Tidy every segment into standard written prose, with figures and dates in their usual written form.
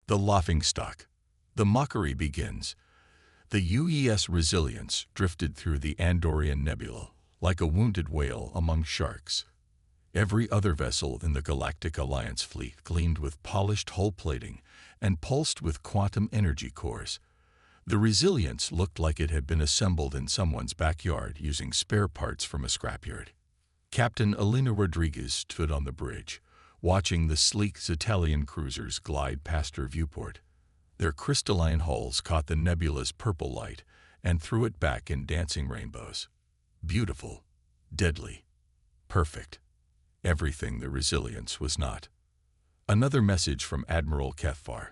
The laughingstock. The mockery begins. The UES Resilience drifted through the Andorian Nebula like a wounded whale among sharks. Every other vessel in the Galactic Alliance fleet gleamed with polished hull plating and pulsed with quantum energy cores. The Resilience looked like it had been assembled in someone's backyard using spare parts from a scrapyard. Captain Elena Rodriguez stood on the bridge, watching the sleek Italian cruisers glide past her viewport. Their crystalline hulls caught the nebula's purple light and threw it back in dancing rainbows. Beautiful, deadly, perfect. Everything the Resilience was not. Another message from Admiral Kethvar,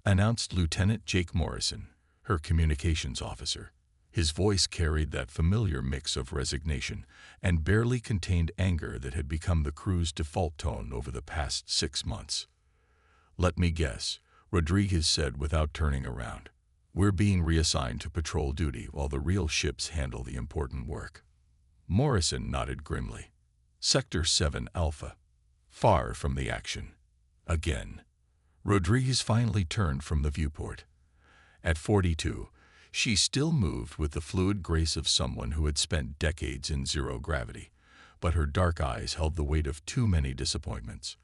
announced Lieutenant Jake Morrison, her communications officer. His voice carried that familiar mix of resignation and barely contained anger that had become the crew's default tone over the past 6 months. "Let me guess," Rodriguez said without turning around. "We're being reassigned to patrol duty while the real ships handle the important work." Morrison nodded grimly. Sector 7 Alpha. Far from the action. Again. Rodriguez finally turned from the viewport. At 42, she still moved with the fluid grace of someone who had spent decades in zero gravity, but her dark eyes held the weight of too many disappointments.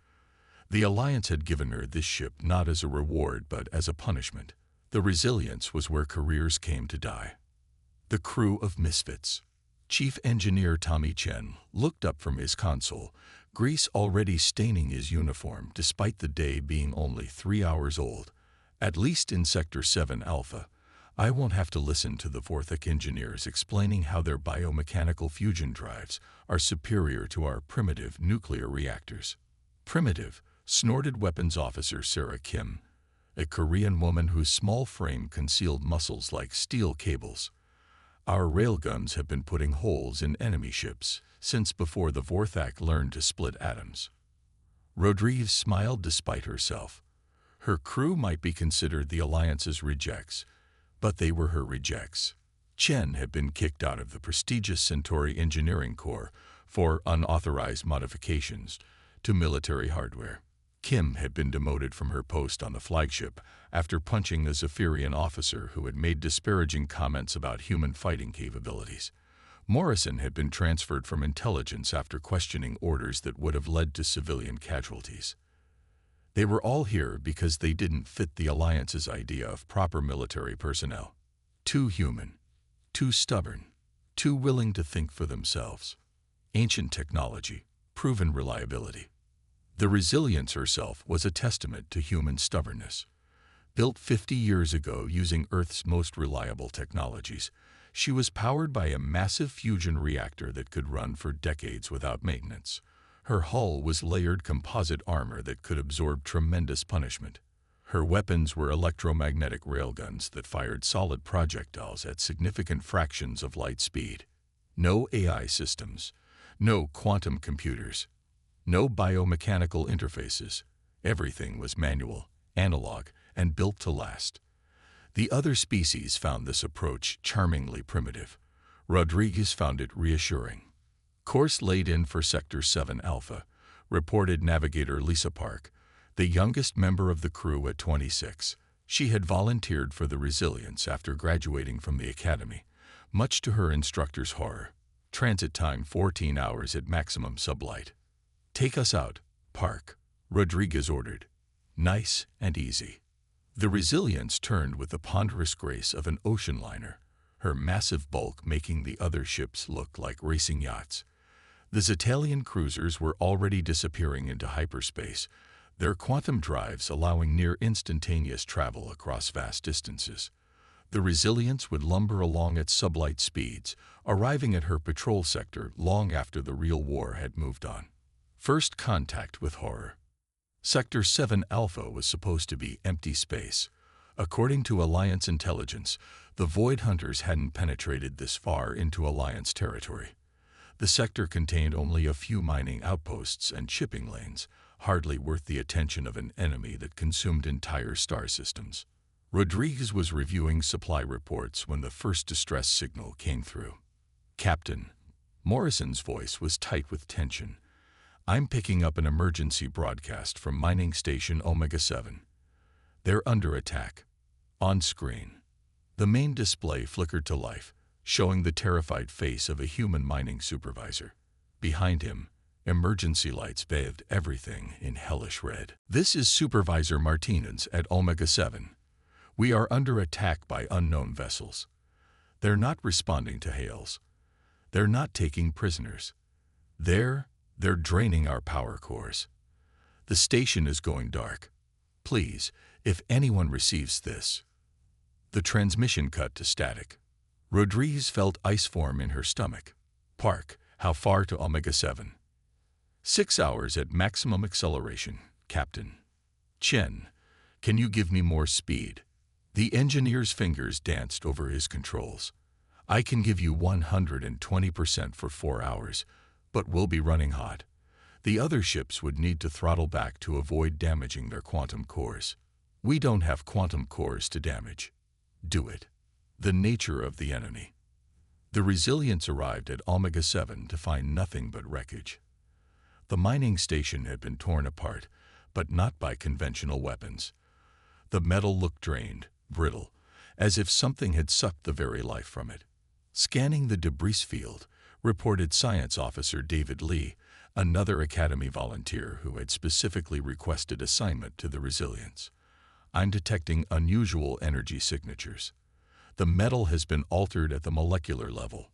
The Alliance had given her this ship not as a reward but as a punishment. The Resilience was where careers came to die. The crew of misfits. Chief Engineer Tommy Chen looked up from his console, grease already staining his uniform despite the day being only 3 hours old. "At least in Sector 7 Alpha, I won't have to listen to the Vorthok engineers explaining how their biomechanical fusion drives are superior to our primitive nuclear reactors." Primitive, snorted Weapons Officer Sarah Kim, a Korean woman whose small frame concealed muscles like steel cables. "Our railguns have been putting holes in enemy ships since before the Vorthok learned to split atoms." Rodriguez smiled despite herself. Her crew might be considered the Alliance's rejects, but they were her rejects. Chen had been kicked out of the prestigious Centauri Engineering Corps for unauthorized modifications to military hardware. Kim had been demoted from her post on the flagship after punching a Zephyrian officer who had made disparaging comments about human fighting capabilities. Morrison had been transferred from intelligence after questioning orders that would have led to civilian casualties. They were all here because they didn't fit the Alliance's idea of proper military personnel. Too human, too stubborn, too willing to think for themselves. Ancient technology, proven reliability. The Resilience herself was a testament to human stubbornness. Built 50 years ago using Earth's most reliable technologies, she was powered by a massive fusion reactor that could run for decades without maintenance. Her hull was layered composite armor that could absorb tremendous punishment. Her weapons were electromagnetic railguns that fired solid projectiles at significant fractions of light speed. No AI systems, no quantum computers, no biomechanical interfaces. Everything was manual, analog, and built to last. The other species found this approach charmingly primitive. Rodriguez found it reassuring. "Course laid in for Sector 7 Alpha," reported Navigator Lisa Park, the youngest member of the crew at 26. She had volunteered for the Resilience after graduating from the academy, much to her instructor's horror. Transit time 14 hours at maximum sublight. "Take us out, Park," Rodriguez ordered. Nice and easy. The Resilience turned with the ponderous grace of an ocean liner, her massive bulk making the other ships look like racing yachts. The Italian cruisers were already disappearing into hyperspace, their quantum drives allowing near instantaneous travel across vast distances. The Resilience would lumber along at sublight speeds, arriving at her patrol sector long after the real war had moved on. First contact with horror. Sector 7 Alpha was supposed to be empty space. According to Alliance intelligence, the Void Hunters hadn't penetrated this far into Alliance territory. The sector contained only a few mining outposts and shipping lanes, hardly worth the attention of an enemy that consumed entire star systems. Rodriguez was reviewing supply reports when the first distress signal came through. "Captain," Morrison's voice was tight with tension, "I'm picking up an emergency broadcast from mining station Omega 7. They're under attack. On screen, the main display flickered to life, showing the terrified face of a human mining supervisor. Behind him, emergency lights bathed everything in hellish red. "This is Supervisor Martinez at Omega 7. We are under attack by unknown vessels. They're not responding to hails. They're not taking prisoners. They're draining our power cores. The station is going dark. Please, if anyone receives this." The transmission cut to static. Rodriguez felt ice form in her stomach. "Park, how far to Omega 7? 6 hours at maximum acceleration, Captain." "Chen, can you give me more speed?" The engineer's fingers danced over his controls. "I can give you 120% for 4 hours, but we'll be running hot. The other ships would need to throttle back to avoid damaging their quantum cores. We don't have quantum cores to damage." "Do it." The nature of the enemy. The Resilience arrived at Omega 7 to find nothing but wreckage. The mining station had been torn apart, but not by conventional weapons. The metal looked drained, brittle, as if something had sucked the very life from it. Scanning the debris field, reported Science Officer David Lee, another Academy volunteer who had specifically requested assignment to the Resilience. "I'm detecting unusual energy signatures. The metal has been altered at the molecular level."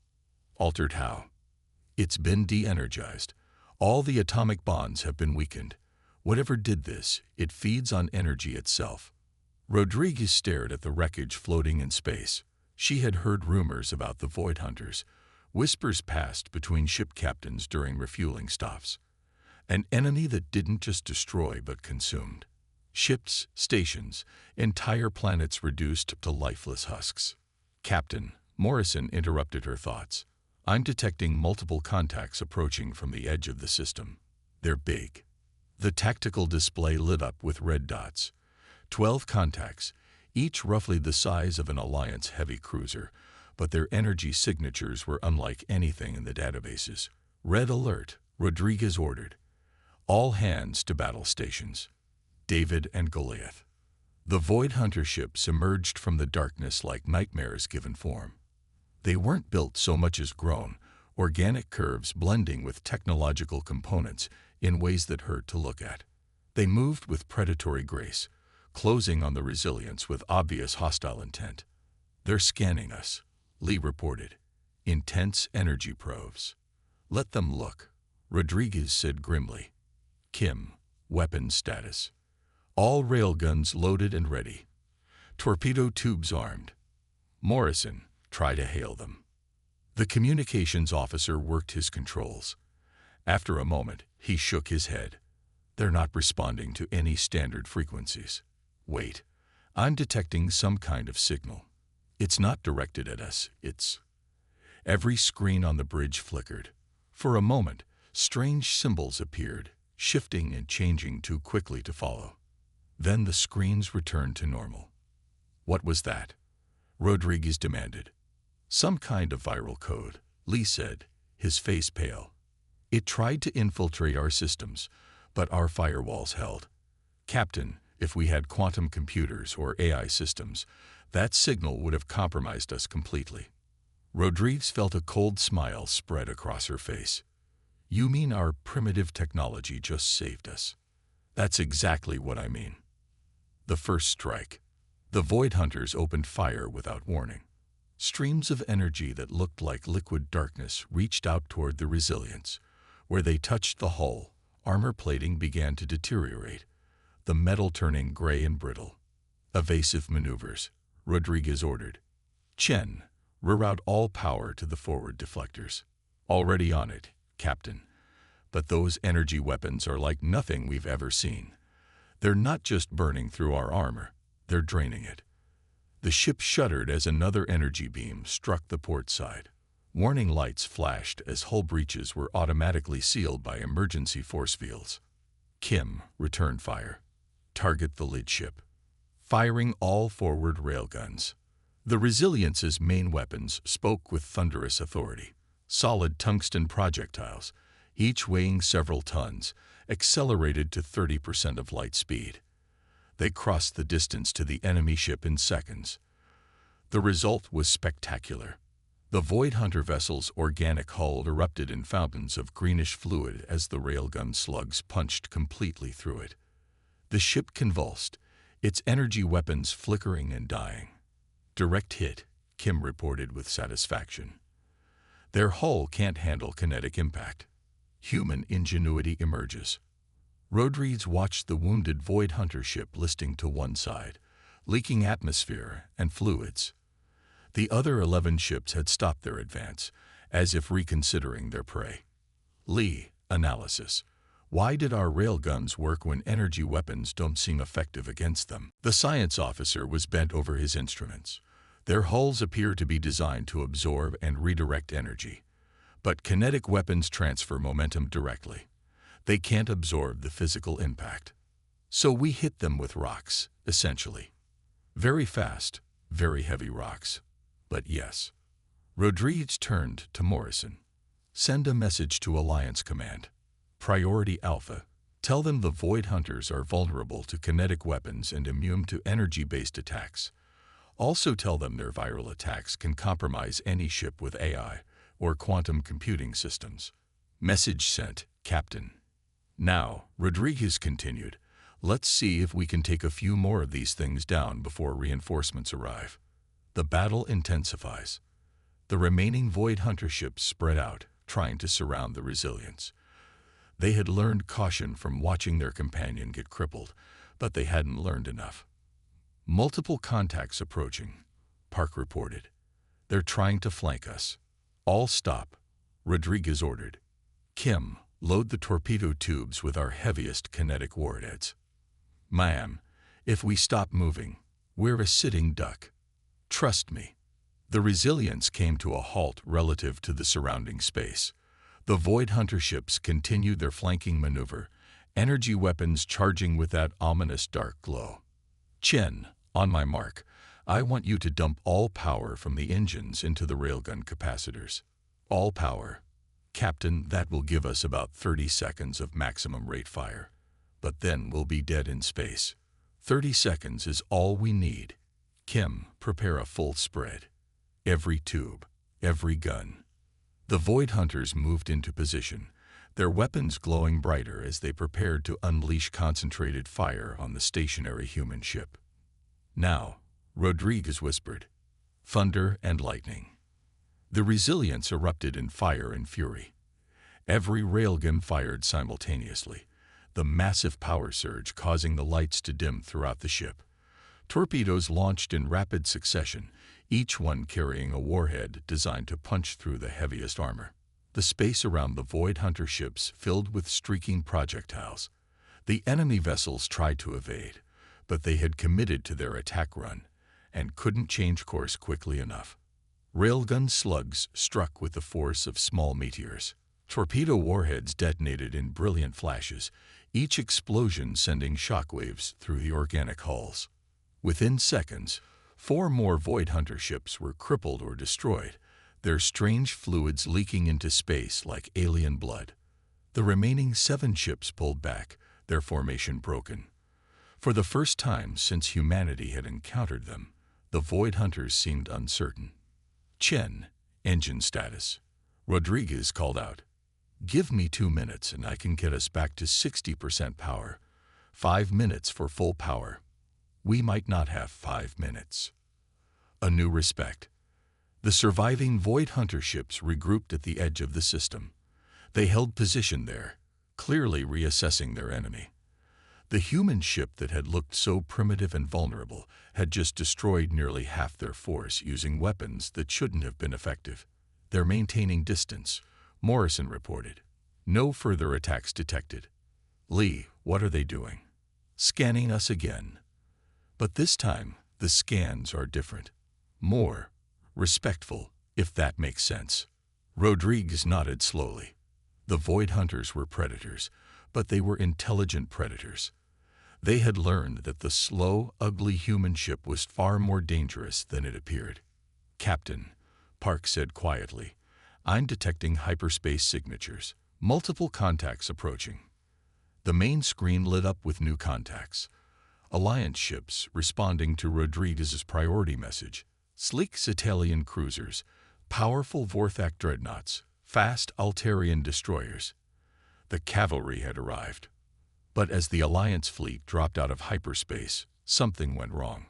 "Altered how?" "It's been de-energized. All the atomic bonds have been weakened. Whatever did this, it feeds on energy itself." Rodriguez stared at the wreckage floating in space. She had heard rumors about the Void Hunters. Whispers passed between ship captains during refueling stops. An enemy that didn't just destroy but consumed. Ships, stations, entire planets reduced to lifeless husks. "Captain," Morrison interrupted her thoughts. "I'm detecting multiple contacts approaching from the edge of the system. They're big." The tactical display lit up with red dots. 12 contacts, each roughly the size of an Alliance heavy cruiser, but their energy signatures were unlike anything in the databases. "Red alert," Rodriguez ordered. "All hands to battle stations." David and Goliath. The Void Hunter ships emerged from the darkness like nightmares given form. They weren't built so much as grown, organic curves blending with technological components in ways that hurt to look at. They moved with predatory grace, closing on the Resilience with obvious hostile intent. "They're scanning us," Lee reported. "Intense energy probes." "Let them look," Rodriguez said grimly. Kim, weapons status. "All railguns loaded and ready. Torpedo tubes armed." Morrison, try to hail them. The communications officer worked his controls. After a moment, he shook his head. "They're not responding to any standard frequencies." "Wait, I'm detecting some kind of signal. It's not directed at us, it's..." Every screen on the bridge flickered. For a moment, strange symbols appeared, shifting and changing too quickly to follow. Then the screens returned to normal. "What was that?" Rodriguez demanded. "Some kind of viral code," Lee said, his face pale. "It tried to infiltrate our systems, but our firewalls held. Captain, if we had quantum computers or AI systems, that signal would have compromised us completely." Rodriguez felt a cold smile spread across her face. "You mean our primitive technology just saved us?" "That's exactly what I mean." The first strike. The Void Hunters opened fire without warning. Streams of energy that looked like liquid darkness reached out toward the Resilience. Where they touched the hull, armor plating began to deteriorate, the metal turning gray and brittle. "Evasive maneuvers," Rodriguez ordered. "Chen, reroute all power to the forward deflectors." "Already on it, Captain. But those energy weapons are like nothing we've ever seen. They're not just burning through our armor, they're draining it." The ship shuddered as another energy beam struck the port side. Warning lights flashed as hull breaches were automatically sealed by emergency force fields. "Kim, return fire. Target the lead ship." Firing all forward railguns. The Resilience's main weapons spoke with thunderous authority. Solid tungsten projectiles, each weighing several tons, accelerated to 30% of light speed. They crossed the distance to the enemy ship in seconds. The result was spectacular. The Void Hunter vessel's organic hull erupted in fountains of greenish fluid as the railgun slugs punched completely through it. The ship convulsed, its energy weapons flickering and dying. "Direct hit," Kim reported with satisfaction. "Their hull can't handle kinetic impact." Human ingenuity emerges. Rodriguez watched the wounded Void Hunter ship listing to one side, leaking atmosphere and fluids. The other 11 ships had stopped their advance, as if reconsidering their prey. Lee, analysis. Why did our railguns work when energy weapons don't seem effective against them? The science officer was bent over his instruments. Their hulls appear to be designed to absorb and redirect energy. But kinetic weapons transfer momentum directly. They can't absorb the physical impact. So we hit them with rocks, essentially. Very fast, very heavy rocks. But yes. Rodriguez turned to Morrison. "Send a message to Alliance Command. Priority Alpha. Tell them the Void Hunters are vulnerable to kinetic weapons and immune to energy-based attacks. Also tell them their viral attacks can compromise any ship with AI or quantum computing systems." Message sent, Captain. "Now," Rodriguez continued, "let's see if we can take a few more of these things down before reinforcements arrive." The battle intensifies. The remaining Void Hunter ships spread out, trying to surround the Resilience. They had learned caution from watching their companion get crippled, but they hadn't learned enough. "Multiple contacts approaching," Park reported. "They're trying to flank us." "All stop," Rodriguez ordered. "Kim, load the torpedo tubes with our heaviest kinetic warheads." "Ma'am, if we stop moving, we're a sitting duck. Trust me." The Resilience came to a halt relative to the surrounding space. The Void Hunter ships continued their flanking maneuver, energy weapons charging with that ominous dark glow. "Chen, on my mark, I want you to dump all power from the engines into the railgun capacitors." "All power." "Captain, that will give us about 30 seconds of maximum rate fire. But then we'll be dead in space. 30 seconds is all we need." "Kim, prepare a full spread. Every tube, every gun." The Void Hunters moved into position, their weapons glowing brighter as they prepared to unleash concentrated fire on the stationary human ship. "Now," Rodriguez whispered, "thunder and lightning." The Resilience erupted in fire and fury. Every railgun fired simultaneously, the massive power surge causing the lights to dim throughout the ship. Torpedoes launched in rapid succession, each one carrying a warhead designed to punch through the heaviest armor. The space around the Void Hunter ships filled with streaking projectiles. The enemy vessels tried to evade, but they had committed to their attack run and couldn't change course quickly enough. Railgun slugs struck with the force of small meteors. Torpedo warheads detonated in brilliant flashes, each explosion sending shockwaves through the organic hulls. Within seconds, 4 more Void Hunter ships were crippled or destroyed, their strange fluids leaking into space like alien blood. The remaining 7 ships pulled back, their formation broken. For the first time since humanity had encountered them, the Void Hunters seemed uncertain. "Chen, engine status," Rodriguez called out. "Give me 2 minutes and I can get us back to 60% power. 5 minutes for full power." "We might not have 5 minutes." A new respect. The surviving Void Hunter ships regrouped at the edge of the system. They held position there, clearly reassessing their enemy. The human ship that had looked so primitive and vulnerable had just destroyed nearly half their force using weapons that shouldn't have been effective. "They're maintaining distance," Morrison reported. "No further attacks detected." "Lee, what are they doing?" "Scanning us again. But this time, the scans are different. More respectful, if that makes sense." Rodriguez nodded slowly. The Void Hunters were predators, but they were intelligent predators. They had learned that the slow, ugly human ship was far more dangerous than it appeared. "Captain," Park said quietly, "I'm detecting hyperspace signatures. Multiple contacts approaching." The main screen lit up with new contacts. Alliance ships responding to Rodriguez's priority message. Sleek Italian cruisers, powerful Vorthak dreadnoughts, fast Altarian destroyers. The cavalry had arrived. But as the Alliance fleet dropped out of hyperspace, something went wrong.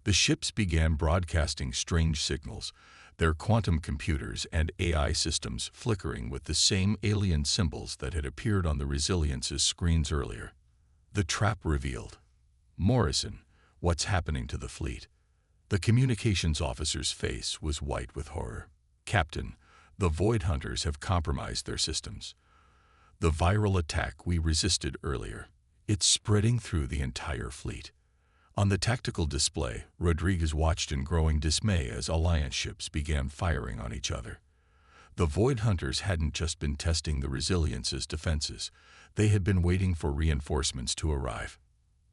The ships began broadcasting strange signals, their quantum computers and AI systems flickering with the same alien symbols that had appeared on the Resilience's screens earlier. The trap revealed. Morrison, what's happening to the fleet? The communications officer's face was white with horror. Captain, the Void Hunters have compromised their systems. The viral attack we resisted earlier, it's spreading through the entire fleet. On the tactical display, Rodriguez watched in growing dismay as Alliance ships began firing on each other. The Void Hunters hadn't just been testing the Resilience's defenses, they had been waiting for reinforcements to arrive.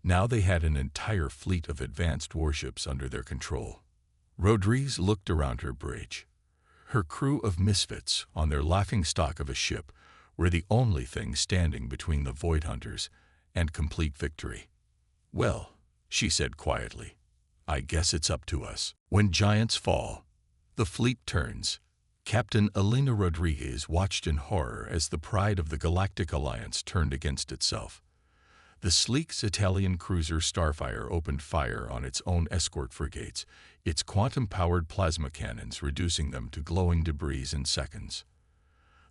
Now they had an entire fleet of advanced warships under their control. Rodriguez looked around her bridge. Her crew of misfits, on their laughingstock of a ship, were the only thing standing between the Void Hunters and complete victory. Well, she said quietly, I guess it's up to us. When giants fall, the fleet turns. Captain Elena Rodriguez watched in horror as the pride of the Galactic Alliance turned against itself. The sleek Italian cruiser Starfire opened fire on its own escort frigates, its quantum-powered plasma cannons reducing them to glowing debris in seconds.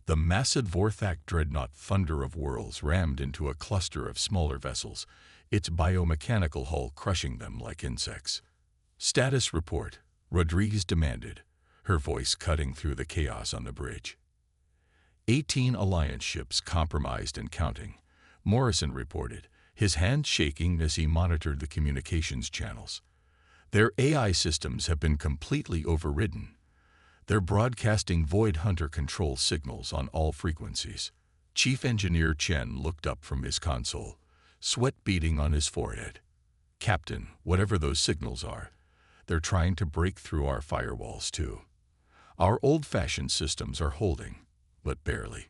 The massive Vorthak dreadnought Thunder of Worlds rammed into a cluster of smaller vessels, its biomechanical hull crushing them like insects. Status report, Rodriguez demanded, her voice cutting through the chaos on the bridge. 18 Alliance ships compromised and counting, Morrison reported, his hands shaking as he monitored the communications channels. Their AI systems have been completely overridden. They're broadcasting Void Hunter control signals on all frequencies. Chief Engineer Chen looked up from his console, sweat beading on his forehead. Captain, whatever those signals are, they're trying to break through our firewalls too. Our old-fashioned systems are holding, but barely.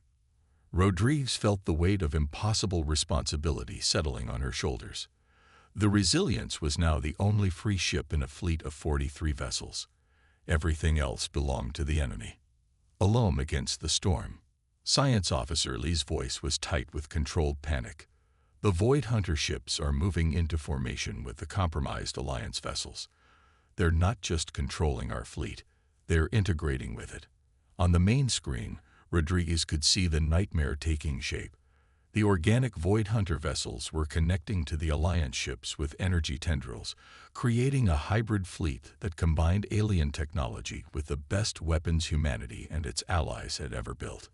Rodriguez felt the weight of impossible responsibility settling on her shoulders. The Resilience was now the only free ship in a fleet of 43 vessels. Everything else belonged to the enemy. Alone against the storm. Science Officer Lee's voice was tight with controlled panic. The Void Hunter ships are moving into formation with the compromised Alliance vessels. They're not just controlling our fleet, they're integrating with it. On the main screen, Rodriguez could see the nightmare taking shape. The organic Void Hunter vessels were connecting to the Alliance ships with energy tendrils, creating a hybrid fleet that combined alien technology with the best weapons humanity and its allies had ever built.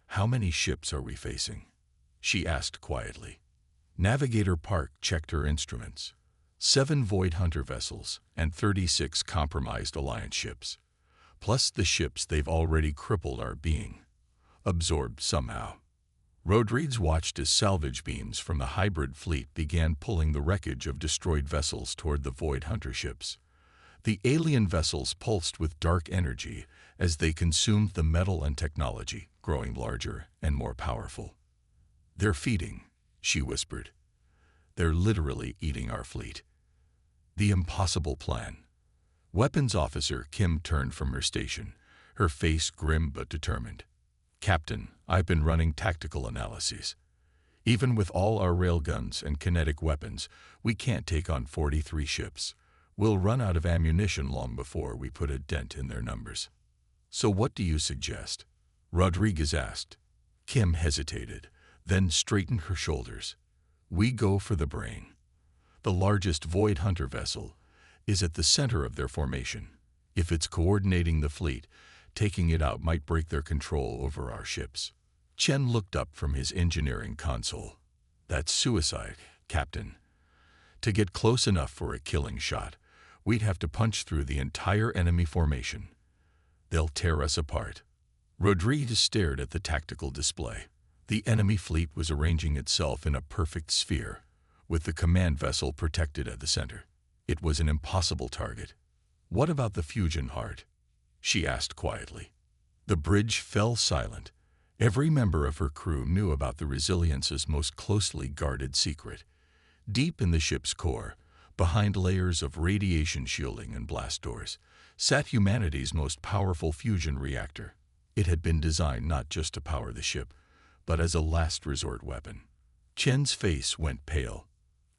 How many ships are we facing? She asked quietly. Navigator Park checked her instruments. 7 Void Hunter vessels and 36 compromised Alliance ships. Plus the ships they've already crippled are being absorbed somehow. Rodriguez watched as salvage beams from the hybrid fleet began pulling the wreckage of destroyed vessels toward the Void Hunter ships. The alien vessels pulsed with dark energy as they consumed the metal and technology, growing larger and more powerful. They're feeding, she whispered. They're literally eating our fleet. The impossible plan. Weapons Officer Kim turned from her station, her face grim but determined. Captain, I've been running tactical analyses. Even with all our railguns and kinetic weapons, we can't take on 43 ships. We'll run out of ammunition long before we put a dent in their numbers. So what do you suggest? Rodriguez asked. Kim hesitated, then straightened her shoulders. We go for the brain. The largest Void Hunter vessel is at the center of their formation. If it's coordinating the fleet, taking it out might break their control over our ships. Chen looked up from his engineering console. That's suicide, Captain. To get close enough for a killing shot, we'd have to punch through the entire enemy formation. They'll tear us apart. Rodriguez stared at the tactical display. The enemy fleet was arranging itself in a perfect sphere, with the command vessel protected at the center. It was an impossible target. What about the fusion heart? She asked quietly. The bridge fell silent. Every member of her crew knew about the Resilience's most closely guarded secret. Deep in the ship's core, Behind layers of radiation shielding and blast doors sat humanity's most powerful fusion reactor. It had been designed not just to power the ship, but as a last resort weapon. Chen's face went pale.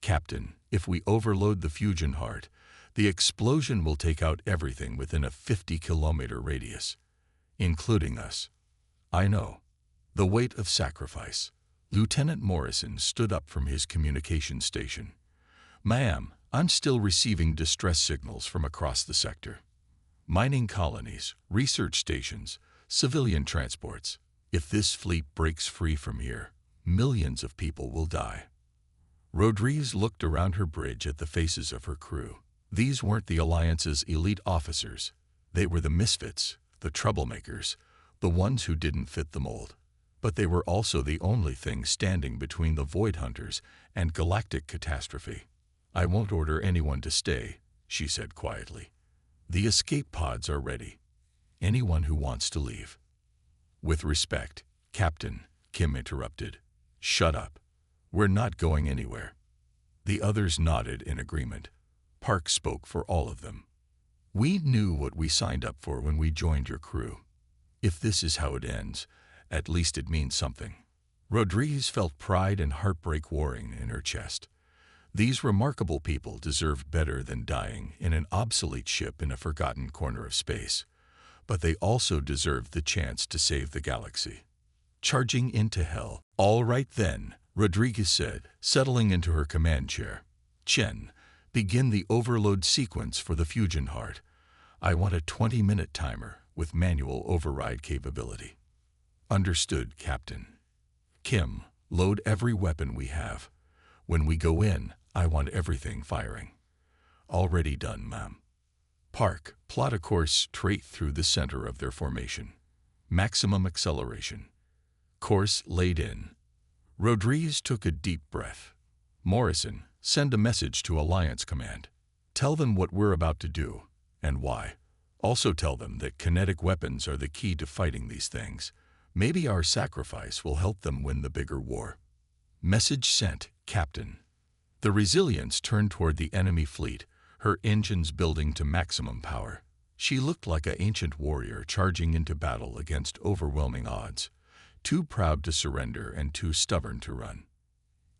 "Captain, if we overload the fusion heart, the explosion will take out everything within a 50-kilometer radius, including us." "I know." The weight of sacrifice. Lieutenant Morrison stood up from his communication station. "Ma'am, I'm still receiving distress signals from across the sector. Mining colonies, research stations, civilian transports. If this fleet breaks free from here, millions of people will die." Rodriguez looked around her bridge at the faces of her crew. These weren't the Alliance's elite officers. They were the misfits, the troublemakers, the ones who didn't fit the mold. But they were also the only thing standing between the Void Hunters and galactic catastrophe. "I won't order anyone to stay," she said quietly. "The escape pods are ready. Anyone who wants to leave." "With respect, Captain," Kim interrupted. "Shut up. We're not going anywhere." The others nodded in agreement. Park spoke for all of them. "We knew what we signed up for when we joined your crew. If this is how it ends, at least it means something." Rodriguez felt pride and heartbreak warring in her chest. These remarkable people deserved better than dying in an obsolete ship in a forgotten corner of space. But they also deserved the chance to save the galaxy. Charging into hell. "All right then," Rodriguez said, settling into her command chair. "Chen, begin the overload sequence for the fusion heart. I want a 20-minute timer with manual override capability." "Understood, Captain." "Kim, load every weapon we have. When we go in, I want everything firing." "Already done, ma'am." Park, plot a course straight through the center of their formation. Maximum acceleration. Course laid in. Rodriguez took a deep breath. "Morrison, send a message to Alliance Command. Tell them what we're about to do, and why. Also tell them that kinetic weapons are the key to fighting these things. Maybe our sacrifice will help them win the bigger war." Message sent, Captain. The Resilience turned toward the enemy fleet, her engines building to maximum power. She looked like an ancient warrior charging into battle against overwhelming odds, too proud to surrender and too stubborn to run.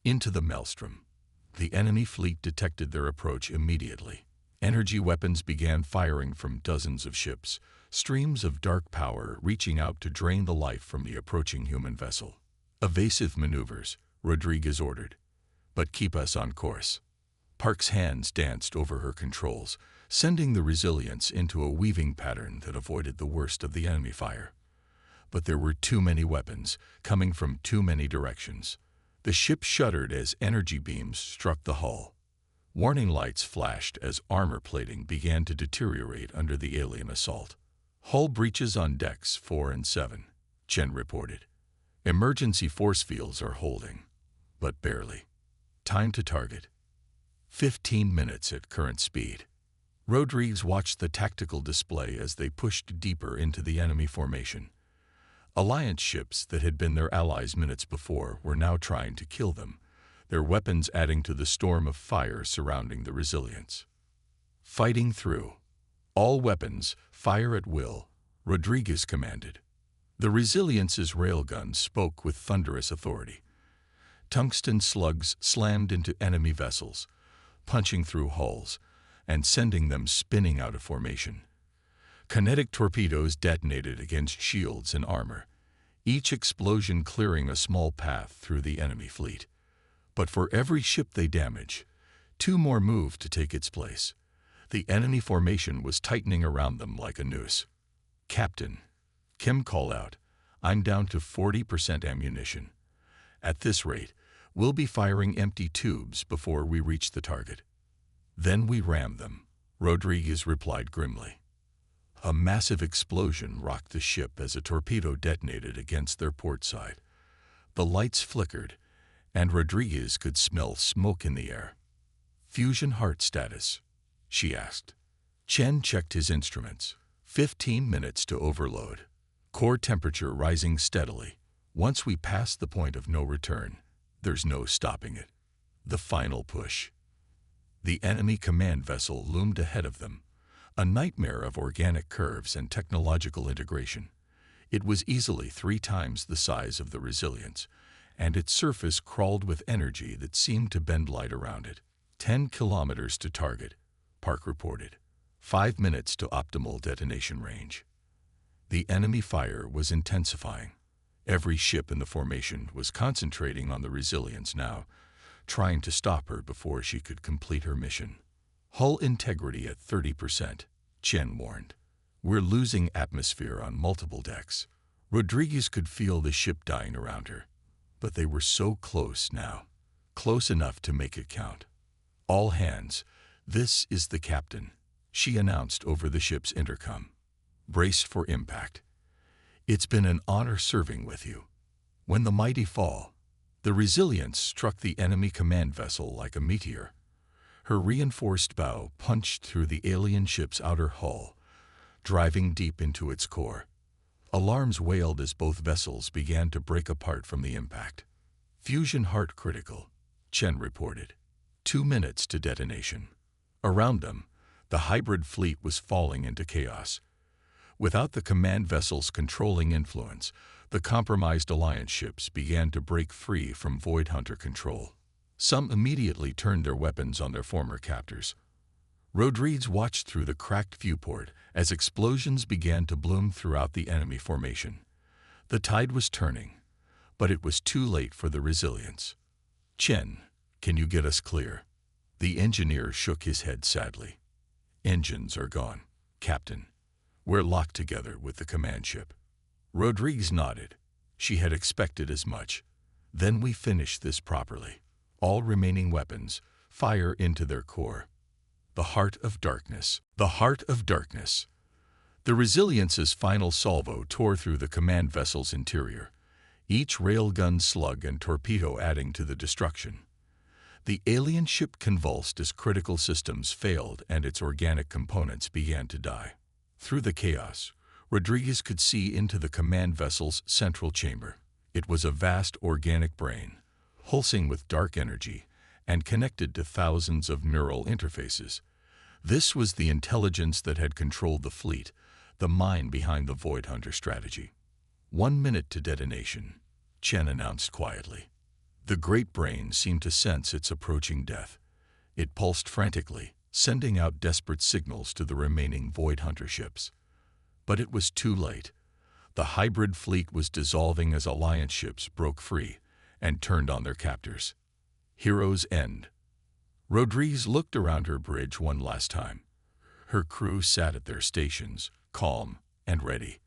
Into the maelstrom. The enemy fleet detected their approach immediately. Energy weapons began firing from dozens of ships, streams of dark power reaching out to drain the life from the approaching human vessel. "Evasive maneuvers," Rodriguez ordered. "But keep us on course." Park's hands danced over her controls, sending the Resilience into a weaving pattern that avoided the worst of the enemy fire. But there were too many weapons, coming from too many directions. The ship shuddered as energy beams struck the hull. Warning lights flashed as armor plating began to deteriorate under the alien assault. "Hull breaches on decks 4 and 7, Chen reported. "Emergency force fields are holding, but barely. Time to target. 15 minutes at current speed." Rodriguez watched the tactical display as they pushed deeper into the enemy formation. Alliance ships that had been their allies minutes before were now trying to kill them, their weapons adding to the storm of fire surrounding the Resilience. "Fighting through. All weapons, fire at will," Rodriguez commanded. The Resilience's railguns spoke with thunderous authority. Tungsten slugs slammed into enemy vessels, punching through hulls and sending them spinning out of formation. Kinetic torpedoes detonated against shields and armor, each explosion clearing a small path through the enemy fleet. But for every ship they damaged, 2 more moved to take its place. The enemy formation was tightening around them like a noose. "Captain," Kim called out, "I'm down to 40% ammunition. At this rate, we'll be firing empty tubes before we reach the target." "Then we ram them," Rodriguez replied grimly. A massive explosion rocked the ship as a torpedo detonated against their port side. The lights flickered, and Rodriguez could smell smoke in the air. "Fusion heart status?" she asked. Chen checked his instruments. 15 minutes to overload. Core temperature rising steadily. Once we pass the point of no return, there's no stopping it. The final push. The enemy command vessel loomed ahead of them, a nightmare of organic curves and technological integration. It was easily 3 times the size of the Resilience, and its surface crawled with energy that seemed to bend light around it. 10 kilometers to target, Park reported. 5 minutes to optimal detonation range. The enemy fire was intensifying. Every ship in the formation was concentrating on the Resilience now, trying to stop her before she could complete her mission. Hull integrity at 30%, Chen warned. We're losing atmosphere on multiple decks. Rodriguez could feel the ship dying around her, but they were so close now, close enough to make it count. All hands, this is the captain, she announced over the ship's intercom. Brace for impact. It's been an honor serving with you. When the mighty fall, the Resilience struck the enemy command vessel like a meteor. Her reinforced bow punched through the alien ship's outer hull, driving deep into its core. Alarms wailed as both vessels began to break apart from the impact. Fusion heart critical, Chen reported. 2 minutes to detonation. Around them, the hybrid fleet was falling into chaos. Without the command vessel's controlling influence, the compromised Alliance ships began to break free from Void Hunter control. Some immediately turned their weapons on their former captors. Rodriguez watched through the cracked viewport as explosions began to bloom throughout the enemy formation. The tide was turning, but it was too late for the Resilience. Chen, can you get us clear? The engineer shook his head sadly. Engines are gone, Captain. We're locked together with the command ship. Rodriguez nodded. She had expected as much. Then we finish this properly. All remaining weapons fire into their core. The heart of darkness. The heart of darkness. The Resilience's final salvo tore through the command vessel's interior, each railgun slug and torpedo adding to the destruction. The alien ship convulsed as critical systems failed and its organic components began to die. Through the chaos, Rodriguez could see into the command vessel's central chamber. It was a vast organic brain, pulsing with dark energy and connected to thousands of neural interfaces. This was the intelligence that had controlled the fleet, the mind behind the Void Hunter strategy. 1 minute to detonation, Chen announced quietly. The great brain seemed to sense its approaching death. It pulsed frantically, sending out desperate signals to the remaining Void Hunter ships. But it was too late. The hybrid fleet was dissolving as Alliance ships broke free and turned on their captors. Heroes end. Rodriguez looked around her bridge one last time. Her crew sat at their stations, calm and ready.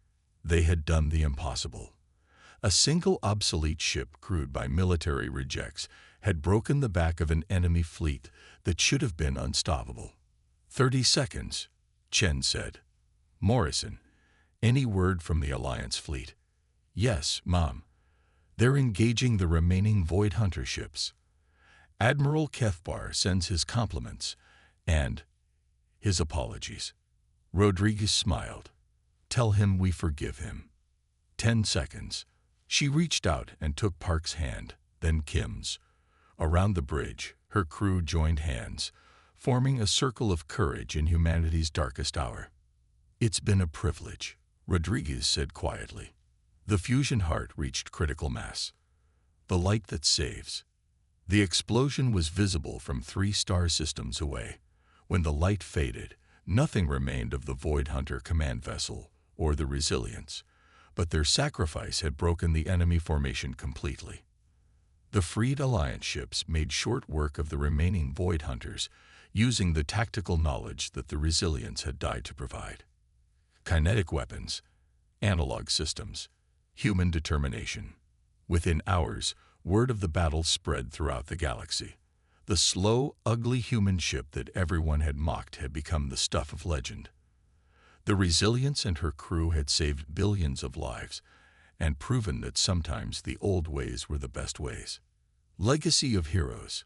They had done the impossible. A single obsolete ship crewed by military rejects had broken the back of an enemy fleet that should have been unstoppable. 30 seconds, Chen said. Morrison, any word from the Alliance fleet? Yes, Mom. They're engaging the remaining Void Hunter ships. Admiral Kethbar sends his compliments and his apologies. Rodriguez smiled. Tell him we forgive him. 10 seconds. She reached out and took Park's hand, then Kim's. Around the bridge, her crew joined hands, forming a circle of courage in humanity's darkest hour. It's been a privilege, Rodriguez said quietly. The fusion heart reached critical mass. The light that saves. The explosion was visible from 3 star systems away. When the light faded, nothing remained of the Void Hunter command vessel or the Resilience, but their sacrifice had broken the enemy formation completely. The freed Alliance ships made short work of the remaining Void Hunters, using the tactical knowledge that the Resilience had died to provide. Kinetic weapons, analog systems, human determination. Within hours, word of the battle spread throughout the galaxy. The slow, ugly human ship that everyone had mocked had become the stuff of legend. The Resilience and her crew had saved billions of lives and proven that sometimes the old ways were the best ways. Legacy of heroes.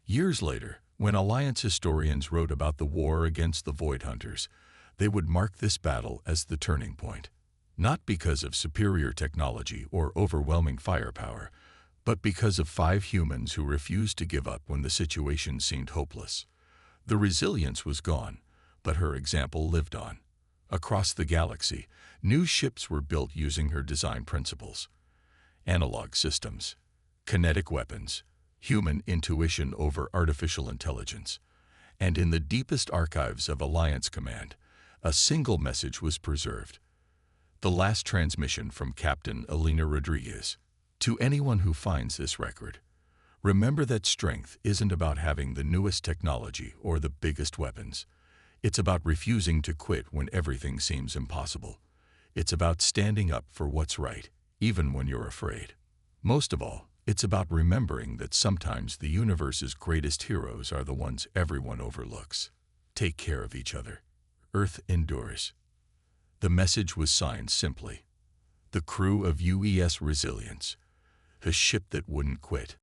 Years later, when Alliance historians wrote about the war against the Void Hunters, they would mark this battle as the turning point. Not because of superior technology or overwhelming firepower, but because of 5 humans who refused to give up when the situation seemed hopeless. The resilience was gone, but her example lived on. Across the galaxy, new ships were built using her design principles. Analog systems, kinetic weapons, human intuition over artificial intelligence. And in the deepest archives of Alliance Command, a single message was preserved. The last transmission from Captain Elena Rodriguez. To anyone who finds this record, remember that strength isn't about having the newest technology or the biggest weapons. It's about refusing to quit when everything seems impossible. It's about standing up for what's right, even when you're afraid. Most of all, it's about remembering that sometimes the universe's greatest heroes are the ones everyone overlooks. Take care of each other. Earth endures. The message was signed simply, the crew of UES Resilience, the ship that wouldn't quit.